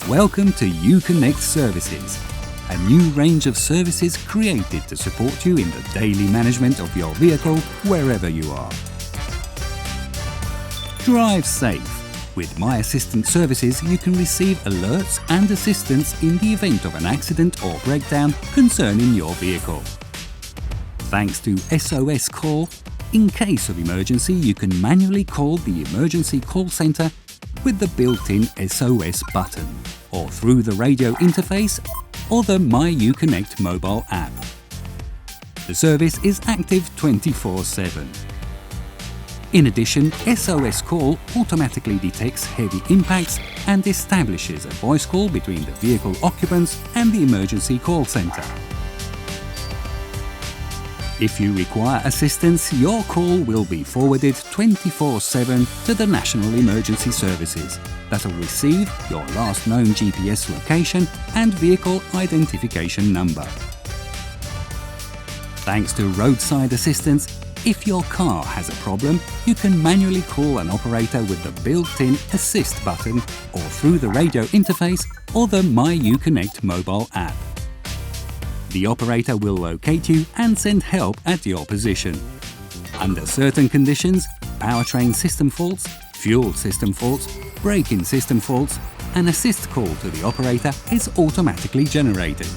Welcome to Uconnect Services, a new range of services created to support you in the daily management of your vehicle wherever you are. Drive safe. With My Assistant services, you can receive alerts and assistance in the event of an accident or breakdown concerning your vehicle. Thanks to SOS Call, in case of emergency, you can manually call the emergency call centre with the built-in SOS button, or through the radio interface or the My Uconnect mobile app. The service is active 24/7. In addition, SOS Call automatically detects heavy impacts and establishes a voice call between the vehicle occupants and the emergency call centre. If you require assistance, your call will be forwarded 24/7 to the National Emergency Services that will receive your last known GPS location and vehicle identification number. Thanks to Roadside Assistance, if your car has a problem, you can manually call an operator with the built-in Assist button or through the radio interface or the My Uconnect mobile app. The operator will locate you and send help at your position. Under certain conditions, powertrain system faults, fuel system faults, braking system faults, an assist call to the operator is automatically generated.